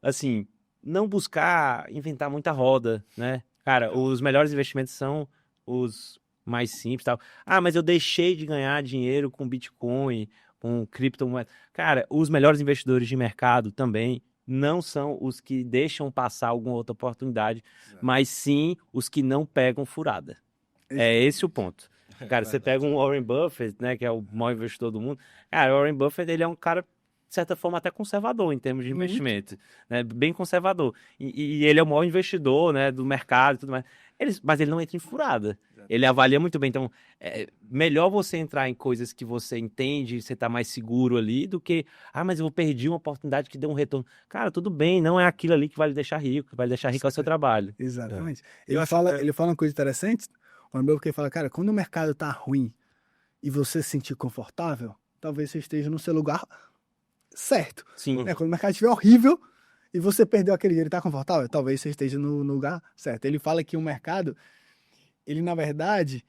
assim, não buscar inventar muita roda, né? Cara, os melhores investimentos são os mais simples e tal. Mas eu deixei de ganhar dinheiro com Bitcoin, com criptomoeda. Cara, os melhores investidores de mercado também não são os que deixam passar alguma outra oportunidade, mas sim os que não pegam furada. É esse o ponto. Cara, você pega um Warren Buffett, né, que é o maior investidor do mundo. Cara, o Warren Buffett, ele é um cara, de certa forma, até conservador em termos de investimento, né, bem conservador. E ele é o maior investidor, né, do mercado e tudo mais. Mas ele não entra em furada. Ele avalia muito bem. Então, é melhor você entrar em coisas que você entende, você tá mais seguro ali, do que, mas eu perdi uma oportunidade que deu um retorno. Cara, tudo bem, não é aquilo ali que vai lhe deixar rico, que vai lhe deixar rico é o seu trabalho. Exatamente. Eu acho Ele fala uma coisa interessante, o Warren Buffett fala, cara, quando o mercado tá ruim e você se sentir confortável, talvez você esteja no seu lugar certo. Sim. Né? Quando o mercado estiver horrível e você perdeu aquele dinheiro e tá confortável, talvez você esteja no lugar certo. Ele fala que o mercado, ele na verdade,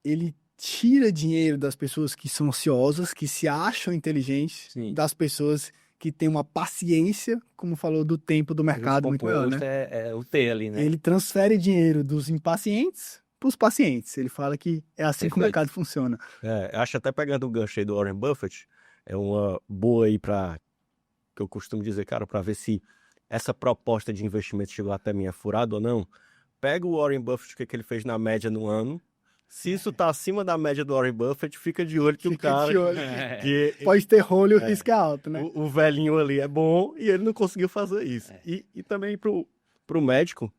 ele tira dinheiro das pessoas que são ansiosas, que se acham inteligentes, Sim. das pessoas que têm uma paciência, como falou, do tempo do mercado muito maior, né? É o T ali, né? Ele transfere dinheiro dos impacientes para os pacientes. Ele fala que é assim que o mercado funciona. Acho até pegando o gancho aí do Warren Buffett, é uma boa aí que eu costumo dizer, cara, para ver se essa proposta de investimento chegou até mim é furado ou não. Pega o Warren Buffett, o que ele fez na média no ano. Se isso tá acima da média do Warren Buffett, fica de olho que o cara... De olho. Que Pode ter rolo e o risco é alto, né? o velhinho ali é bom e ele não conseguiu fazer isso. E também pro médico,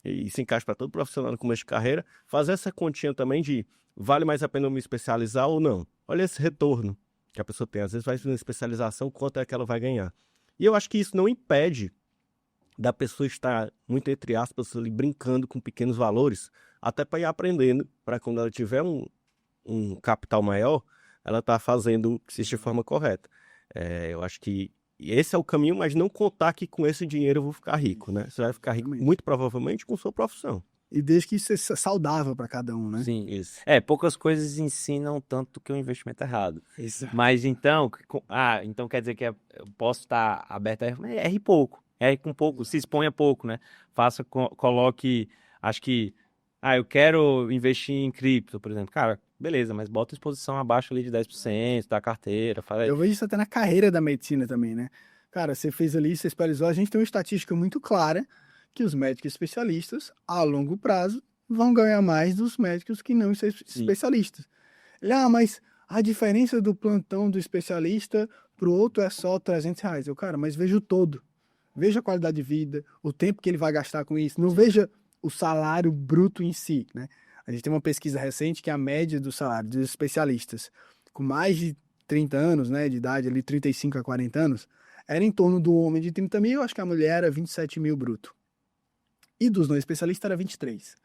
e se encaixa para todo profissional no começo de carreira, fazer essa continha também de vale mais a pena eu me especializar ou não? Olha esse retorno que a pessoa tem. Às vezes vai fazer uma especialização, quanto é que ela vai ganhar. E eu acho que isso não impede da pessoa estar, muito entre aspas, ali, brincando com pequenos valores, até para ir aprendendo, para quando ela tiver um capital maior, ela tá fazendo isso de forma correta. Eu acho que esse é o caminho, mas não contar que com esse dinheiro eu vou ficar rico, né? Você vai ficar rico muito provavelmente com sua profissão. E desde que isso seja saudável para cada um, né? Sim. Isso. Poucas coisas ensinam tanto que o investimento errado. Exato. Mas então, então quer dizer que eu posso estar aberto a erro, mas erre pouco. Erre com pouco, se exponha pouco, né? Coloque, acho que, eu quero investir em cripto, por exemplo. Cara, beleza, mas bota exposição abaixo ali de 10% da carteira. Eu vejo isso até na carreira da medicina também, né? Cara, você fez ali, você especializou, a gente tem uma estatística muito clara que os médicos especialistas, a longo prazo, vão ganhar mais dos médicos que não são especialistas. Mas a diferença do plantão do especialista pro outro é só R$300. Cara, mas veja o todo. Veja a qualidade de vida, o tempo que ele vai gastar com isso. Não veja o salário bruto em si, né? A gente tem uma pesquisa recente que a média do salário dos especialistas com mais de 30 anos, né, de idade, ali 35 a 40 anos, era em torno do homem de 30 mil, acho que a mulher era 27 mil bruto. E dos não especialistas era 23.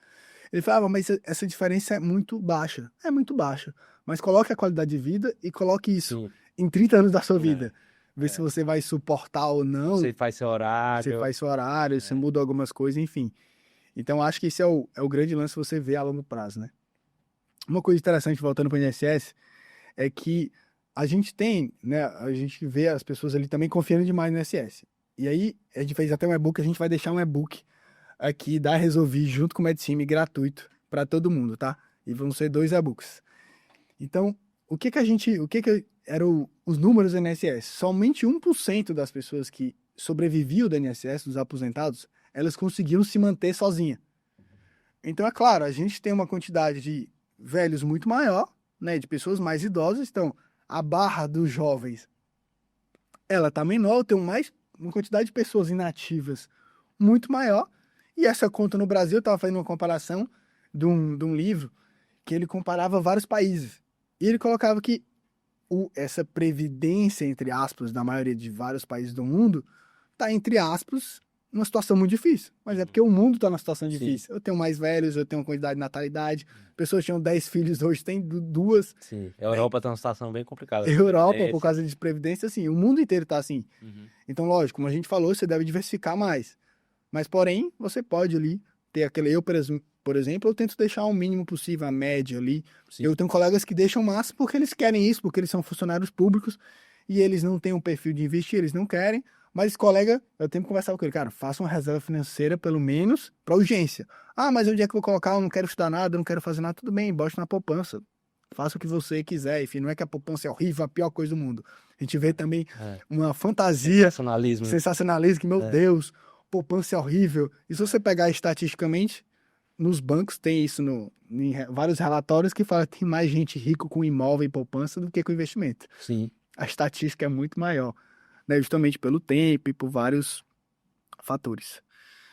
Ele falava, mas essa diferença é muito baixa. É muito baixa. Mas coloque a qualidade de vida e coloque isso em 30 anos da sua vida. Vê se você vai suportar ou não. Você faz seu horário. Você faz seu horário, você muda algumas coisas, enfim. Então, acho que esse é o grande lance você vê a longo prazo, né? Uma coisa interessante, voltando para o INSS, é que a gente tem, né? A gente vê as pessoas ali também confiando demais no INSS. E aí, a gente fez até um e-book, a gente vai deixar um e-book aqui da Resolvi junto com o MedSim gratuito para todo mundo, tá? E vão ser 2 e-books. Então, o que eram os números do INSS? Somente 1% das pessoas que sobreviviam do INSS, dos aposentados, elas conseguiam se manter sozinha. Então, é claro, a gente tem uma quantidade de velhos muito maior, né, de pessoas mais idosas, então a barra dos jovens, ela tá menor, tem uma quantidade de pessoas inativas muito maior, e essa conta no Brasil, eu estava fazendo uma comparação de um livro que ele comparava vários países, e ele colocava que essa previdência, entre aspas, da maioria de vários países do mundo, tá, entre aspas, numa situação muito difícil. Mas é porque o mundo tá numa situação difícil. Eu tenho mais velhos, eu tenho uma quantidade de natalidade, pessoas tinham 10 filhos, hoje tem 2. Sim, a Europa tá numa situação bem complicada. Europa, por causa de previdência, assim, o mundo inteiro tá assim. Então, lógico, como a gente falou, você deve diversificar mais. Mas, porém, você pode ali ter aquele... Eu, por exemplo, eu tento deixar o mínimo possível, a média ali. Sim. Eu tenho colegas que deixam o máximo porque eles querem isso, porque eles são funcionários públicos e eles não têm um perfil de investir, eles não querem. Mas esse colega, eu tenho que conversar com ele, cara, faça uma reserva financeira, pelo menos, para urgência. Mas onde é que eu vou colocar? Eu não quero estudar nada, eu não quero fazer nada. Tudo bem, bote na poupança. Faça o que você quiser. Enfim, não é que a poupança é horrível, a pior coisa do mundo. A gente vê também uma fantasia, sensacionalismo, que, meu Deus, poupança é horrível. E se você pegar estatisticamente, nos bancos tem isso em vários relatórios que falam que tem mais gente rica com imóvel e poupança do que com investimento. Sim. A estatística é muito maior, né? Justamente pelo tempo e por vários fatores.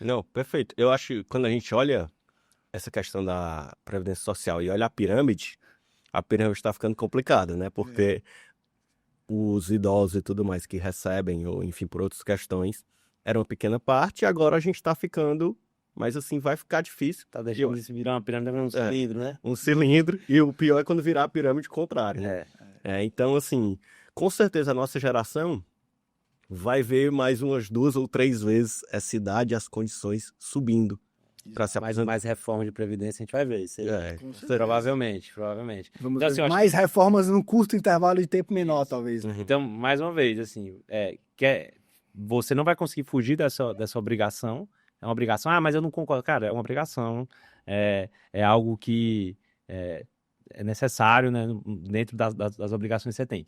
Não, perfeito. Eu acho que quando a gente olha essa questão da Previdência Social e olha a pirâmide está ficando complicada, né? Porque os idosos e tudo mais que recebem, ou enfim, por outras questões, era uma pequena parte, e agora a gente está ficando, mas assim, vai ficar difícil. Tá deixando de se virar uma pirâmide, um cilindro, né? Um cilindro, e o pior é quando virar a pirâmide contrária, né? Então, assim, com certeza a nossa geração vai ver mais umas 2 ou 3 vezes essa idade e as condições subindo. Para se apresentar. Mais reforma de previdência a gente vai ver isso. Provavelmente. Vamos Então, ver assim, mais reformas num curto intervalo de tempo menor, talvez. Então, mais uma vez, assim, você não vai conseguir fugir dessa obrigação. É uma obrigação, mas eu não concordo. Cara, é uma obrigação. É algo que é necessário, né, dentro das obrigações que você tem.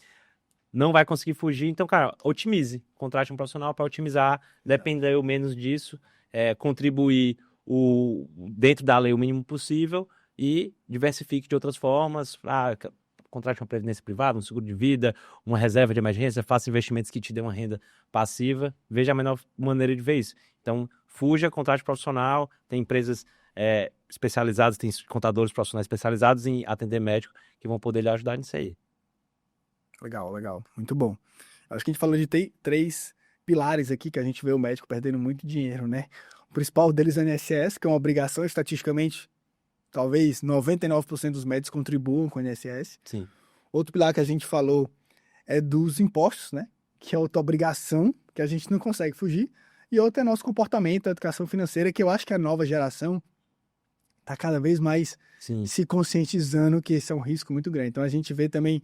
Não vai conseguir fugir, então, cara, otimize. Contrate um profissional para otimizar, dependa menos disso, contribuir dentro da lei o mínimo possível e diversifique de outras formas. Contrate uma previdência privada, um seguro de vida, uma reserva de emergência, faça investimentos que te dêem uma renda passiva. Veja a melhor maneira de ver isso. Então, fuja, contrate profissional. Tem empresas especializados, tem contadores profissionais especializados em atender médico que vão poder lhe ajudar nisso aí. Legal, legal. Muito bom. Acho que a gente falou de três pilares aqui que a gente vê o médico perdendo muito dinheiro, né? O principal deles é o INSS, que é uma obrigação, estatisticamente, talvez 99% dos médicos contribuam com o INSS. Sim. Outro pilar que a gente falou é dos impostos, né? Que é outra obrigação que a gente não consegue fugir. E outro é nosso comportamento, a educação financeira, que eu acho que a nova geração está cada vez mais Sim. se conscientizando que esse é um risco muito grande. Então a gente vê também,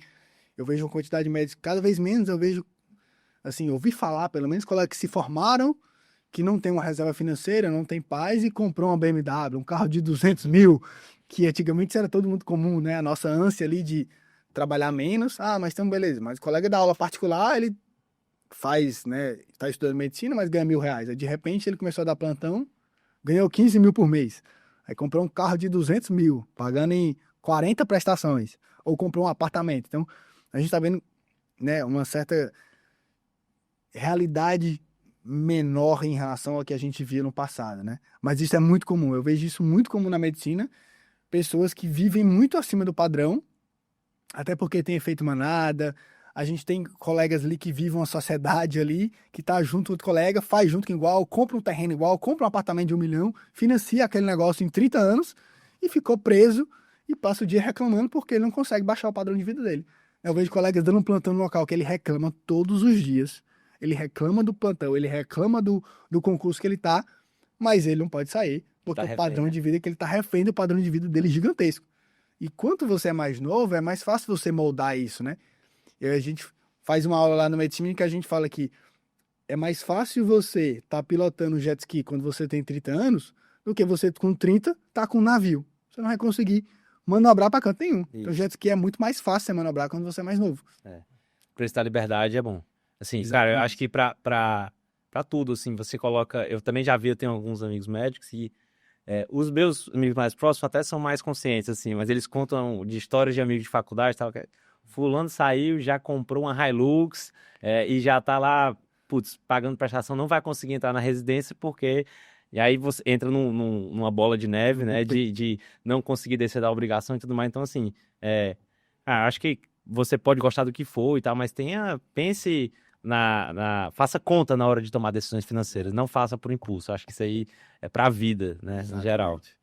eu vejo uma quantidade de médicos, cada vez menos eu vejo, assim, ouvi falar, pelo menos, colegas que se formaram, que não tem uma reserva financeira, não tem paz e comprou uma BMW, um carro de 200 mil, que antigamente isso era todo muito comum, né? A nossa ânsia ali de trabalhar menos, mas então beleza, mas o colega da aula particular, ele faz, né, tá estudando medicina, mas ganha R$ 1.000, aí de repente ele começou a dar plantão, ganhou 15 mil por mês, aí comprou um carro de 200 mil, pagando em 40 prestações, ou comprou um apartamento. Então a gente tá vendo, né, uma certa realidade menor em relação ao que a gente via no passado, né? Mas isso é muito comum, eu vejo isso muito comum na medicina, pessoas que vivem muito acima do padrão, até porque tem efeito manada, a gente tem colegas ali que vivem uma sociedade ali, que tá junto com outro colega, faz junto com igual, compra um terreno igual, compra um apartamento de 1 milhão, financia aquele negócio em 30 anos e ficou preso e passa o dia reclamando porque ele não consegue baixar o padrão de vida dele. Eu vejo colegas dando um plantão no local que ele reclama todos os dias, ele reclama do plantão, ele reclama do concurso que ele tá, mas ele não pode sair, porque Tá o padrão refém, né? de vida que ele tá refém do padrão de vida dele é gigantesco. E quanto você é mais novo, é mais fácil você moldar isso, né? E aí a gente faz uma aula lá no Medicine que a gente fala que é mais fácil você estar pilotando jet ski quando você tem 30 anos do que você com 30 tá com um navio. Você não vai conseguir manobrar para canto nenhum. Então Isso. jet ski é muito mais fácil você manobrar quando você é mais novo. O preço da liberdade é bom. Assim, cara, eu Exatamente. acho que pra tudo, assim, você coloca... Eu também já vi, eu tenho alguns amigos médicos e os meus amigos mais próximos até são mais conscientes, assim, mas eles contam de histórias de amigos de faculdade e tal, que fulano saiu, já comprou uma Hilux e já tá lá, putz, pagando prestação, não vai conseguir entrar na residência porque... E aí você entra numa bola de neve, né, de não conseguir descer da obrigação e tudo mais. Então, assim, acho que você pode gostar do que for e tal, mas pense faça conta na hora de tomar decisões financeiras, não faça por impulso. Acho que isso aí é pra vida, né, em geral. Exatamente.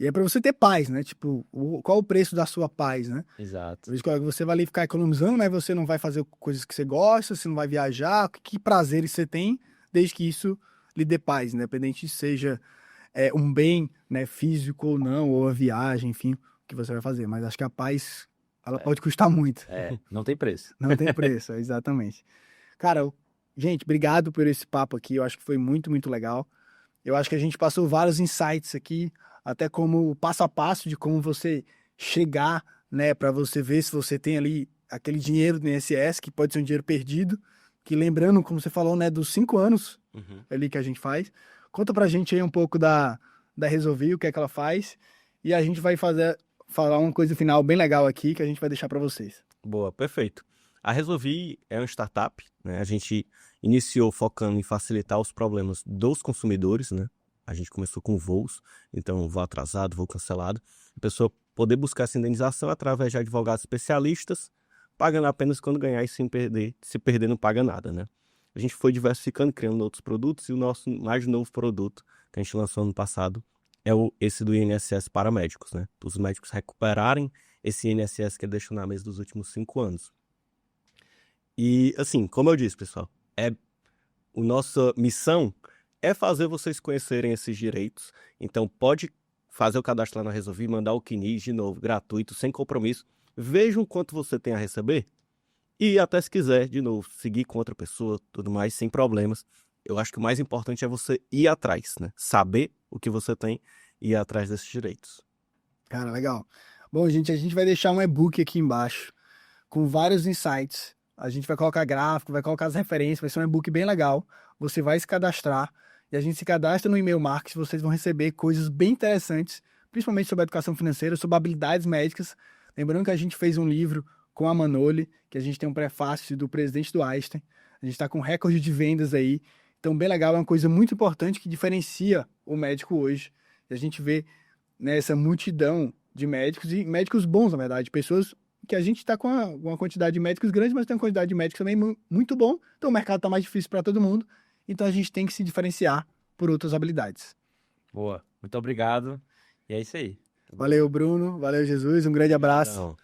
E é para você ter paz, né? Tipo, qual o preço da sua paz, né? Exato. Eu vejo que você vai ali ficar economizando, mas você não vai fazer coisas que você gosta, você não vai viajar, que prazeres você tem, desde que isso lhe dê paz, independente seja um bem, né, físico ou não, ou a viagem, enfim, o que você vai fazer. Mas acho que a paz, ela pode custar muito. Não tem preço. Não tem preço, exatamente. Cara, gente, obrigado por esse papo aqui, eu acho que foi muito, muito legal. Eu acho que a gente passou vários insights aqui, até como passo a passo de como você chegar, né, para você ver se você tem ali aquele dinheiro do INSS, que pode ser um dinheiro perdido, que lembrando, como você falou, né, dos 5 anos ali que a gente faz. Conta pra gente aí um pouco da Resolvi, o que é que ela faz, e a gente vai falar uma coisa final bem legal aqui que a gente vai deixar para vocês. Boa, perfeito. A Resolvi é uma startup, né? A gente iniciou focando em facilitar os problemas dos consumidores, né? A gente começou com voos, então voo atrasado, voo cancelado. A pessoa poder buscar essa indenização através de advogados especialistas, pagando apenas quando ganhar e sem perder, se perder não paga nada, né? A gente foi diversificando, criando outros produtos e o nosso mais novo produto que a gente lançou ano passado é esse do INSS para médicos, né? Os médicos recuperarem esse INSS que ele deixou na mesa dos últimos 5 anos. E, assim, como eu disse, pessoal, a nossa missão é fazer vocês conhecerem esses direitos. Então, pode fazer o cadastro lá na Resolvi, mandar o CNIS de novo, gratuito, sem compromisso. Vejam quanto você tem a receber. E até se quiser, de novo, seguir com outra pessoa, tudo mais, sem problemas. Eu acho que o mais importante é você ir atrás, né? Saber o que você tem e ir atrás desses direitos. Cara, legal. Bom, gente, a gente vai deixar um e-book aqui embaixo com vários insights. A gente vai colocar gráfico, vai colocar as referências, vai ser um e-book bem legal. Você vai se cadastrar e a gente se cadastra no e-mail marketing, vocês vão receber coisas bem interessantes, principalmente sobre a educação financeira, sobre habilidades médicas. Lembrando que a gente fez um livro com a Manoli, que a gente tem um prefácio do presidente do Einstein. A gente está com recorde de vendas aí. Então, bem legal, é uma coisa muito importante que diferencia o médico hoje. E a gente vê nessa multidão de médicos, e médicos bons, na verdade, pessoas que a gente está com uma quantidade de médicos grande, mas tem uma quantidade de médicos também muito bom, então o mercado está mais difícil para todo mundo, então a gente tem que se diferenciar por outras habilidades. Boa. Muito obrigado. E é isso aí. Valeu, Bruno, valeu, Jesus, um grande abraço. Então,